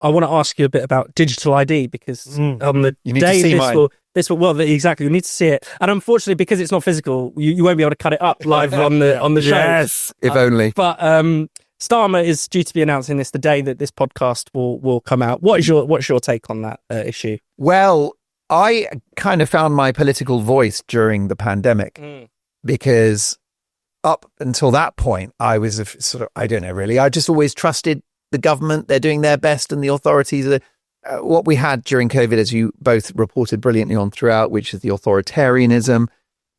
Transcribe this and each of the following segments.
I want to ask you a bit about digital ID, because on the You need day to see mine. exactly, you need to see it. And unfortunately, because it's not physical, you won't be able to cut it up live on the show. Yes, if only. But Starmer is due to be announcing this the day that this podcast will come out. What's your take on that issue? Well, I kind of found my political voice during the pandemic because up until that point, I was I don't know, really. I just always trusted the government. They're doing their best, and the authorities are what we had during COVID, as you both reported brilliantly on throughout, which is the authoritarianism,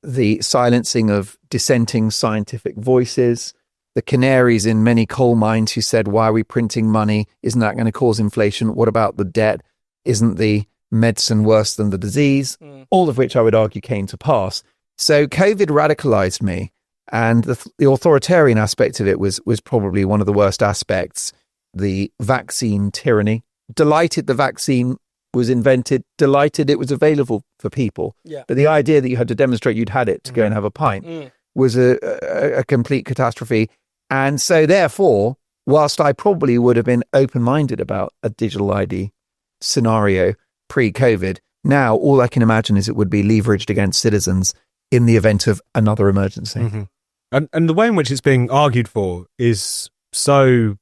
the silencing of dissenting scientific voices, the canaries in many coal mines who said, why are we printing money? Isn't that going to cause inflation? What about the debt? Isn't the medicine worse than the disease? All of which I would argue came to pass. So COVID radicalized me. And the authoritarian aspect of it was probably one of the worst aspects. The vaccine tyranny. Delighted the vaccine was invented. Delighted it was available for people. Yeah. But the idea that you had to demonstrate you'd had it to go and have a pint was a complete catastrophe. And so therefore, whilst I probably would have been open-minded about a digital ID scenario pre-COVID, now all I can imagine is it would be leveraged against citizens in the event of another emergency. Mm-hmm. And the way in which it's being argued for is so...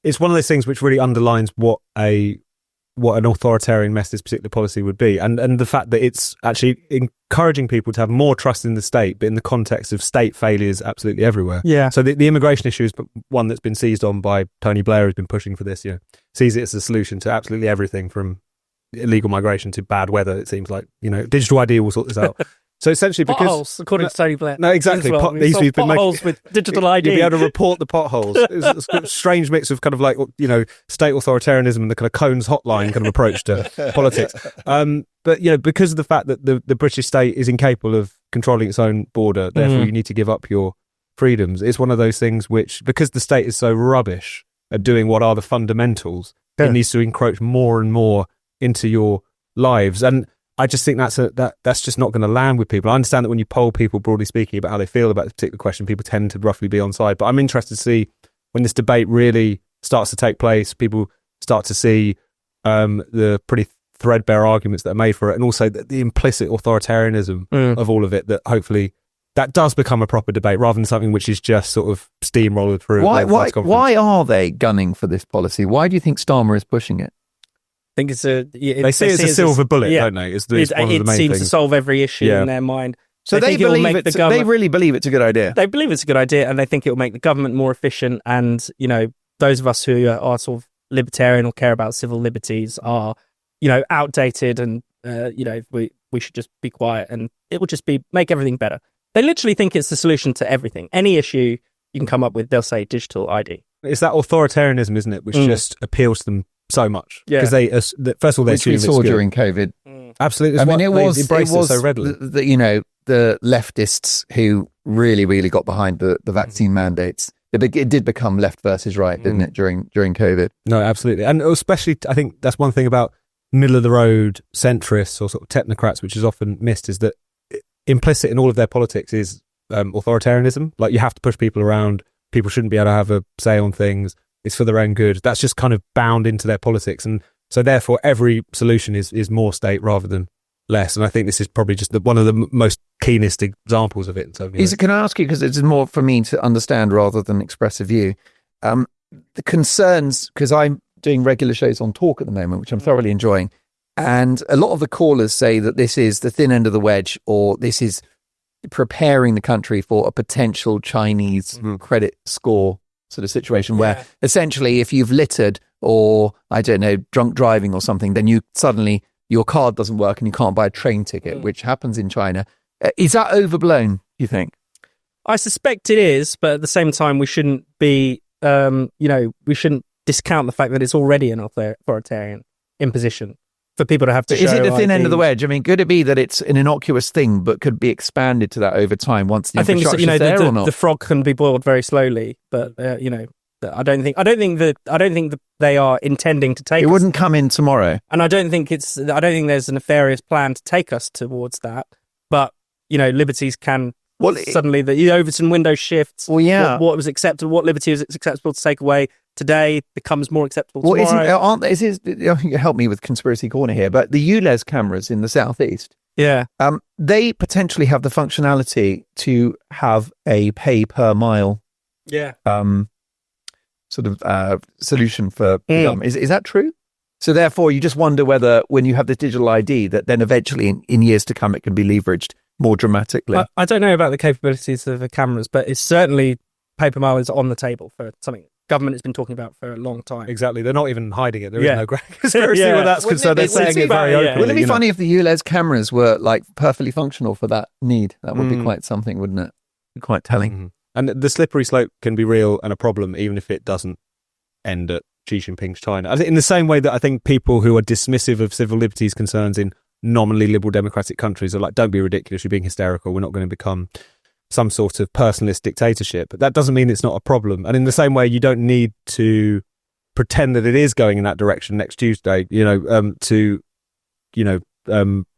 it's one of those things which really underlines what an authoritarian mess this particular policy would be, and the fact that it's actually encouraging people to have more trust in the state, but in the context of state failures absolutely everywhere. Yeah. So the immigration issue is one that's been seized on by Tony Blair, who's been pushing for this. Sees it as a solution to absolutely everything from illegal migration to bad weather. It seems like digital ID will sort this out. So essentially, because potholes, according to Tony Blair. No, exactly. Potholes with digital ID. You'll be able to report the potholes. It's a strange mix of kind of like state authoritarianism and the kind of Cones hotline kind of approach to politics. But because of the fact that the British state is incapable of controlling its own border, therefore you need to give up your freedoms. It's one of those things which, because the state is so rubbish at doing what are the fundamentals, it needs to encroach more and more into your lives. And I just think that's just not going to land with people. I understand that when you poll people, broadly speaking, about how they feel about a particular question, people tend to roughly be on side. But I'm interested to see when this debate really starts to take place, people start to see the pretty threadbare arguments that are made for it, and also the implicit authoritarianism of all of it, that hopefully that does become a proper debate rather than something which is just sort of steamrolled through. Why are they gunning for this policy? Why do you think Starmer is pushing it? I think it's they see it as a silver bullet, don't they? It's one of the main seems things to solve every issue in their mind. So they believe they really believe it's a good idea. They believe it's a good idea, and they think it will make the government more efficient. And those of us who are sort of libertarian or care about civil liberties are, outdated, and we should just be quiet, and it will just make everything better. They literally think it's the solution to everything. Any issue you can come up with, they'll say digital ID. It's that authoritarianism, isn't it, which just appeals to them so much, because they first of all, they which we saw during COVID. Absolutely. I mean, it was so readily. The leftists who really got behind the vaccine mandates. It did become left versus right, didn't it, during COVID? No, absolutely. And especially, I think that's one thing about middle of the road centrists or sort of technocrats, which is often missed, is that implicit in all of their politics is authoritarianism. Like, you have to push people around. People shouldn't be able to have a say on things. It's for their own good. That's just kind of bound into their politics. And so therefore every solution is more state rather than less. And I think this is probably just one of the most keenest examples of it. So, can I ask you, because it's more for me to understand rather than express a view, the concerns, because I'm doing regular shows on Talk at the moment, which I'm thoroughly enjoying. And a lot of the callers say that this is the thin end of the wedge, or this is preparing the country for a potential Chinese credit score sort of situation where essentially if you've littered or, I don't know, drunk driving or something, then suddenly your card doesn't work and you can't buy a train ticket, which happens in China. Is that overblown, you think? I suspect it is, but at the same time, we shouldn't be, we shouldn't discount the fact that it's already an authoritarian imposition for people to have to show. Is it a thin end of the ID. wedge? I mean, could it be that it's an innocuous thing, but could be expanded to that over time once the infrastructure is there or not? The frog can be boiled very slowly, but I don't think that they are intending to take. It wouldn't come in tomorrow, and I don't think there's a nefarious plan to take us towards that. But liberties can. Suddenly the Overton window shifts. Well, yeah. What was acceptable, what liberty was acceptable to take away. today becomes more acceptable Well, tomorrow. help me with conspiracy corner here, but the ULEZ cameras in the southeast, Yeah. they potentially have the functionality to have a pay per mile Yeah. sort of solution for the government. Is that true? So therefore, you just wonder whether when you have the digital ID, that then eventually in years to come, it can be leveraged more dramatically. I don't know about the capabilities of the cameras, but it's certainly paper mile is on the table for something government has been talking about for a long time. Exactly. They're not even hiding it. There is Yeah. no conspiracy Yeah. where that's concerned. They're saying it very openly. Wouldn't it be you know. funny if the ULEZ cameras were like perfectly functional for that need? That would be quite something, wouldn't it? Quite telling. Mhm. And the slippery slope can be real and a problem, even if it doesn't end at Xi Jinping's China. I think in the same way that I think people who are dismissive of civil liberties concerns in nominally liberal democratic countries are like, don't be ridiculous, you're being hysterical, we're not going to become some sort of personalist dictatorship. But that doesn't mean it's not a problem. And in the same way, you don't need to pretend that it is going in that direction next Tuesday, to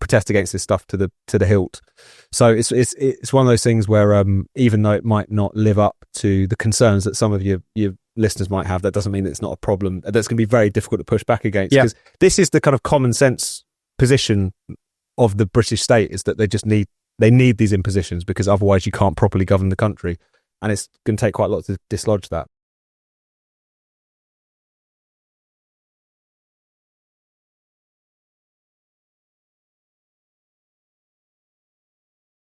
protest against this stuff to the hilt. So it's one of those things where even though it might not live up to the concerns that some of your listeners might have, that doesn't mean it's not a problem. That's going to be very difficult to push back against, because this is the kind of common sense position of the British state, is that they need these impositions, because otherwise you can't properly govern the country, and it's going to take quite a lot to dislodge that.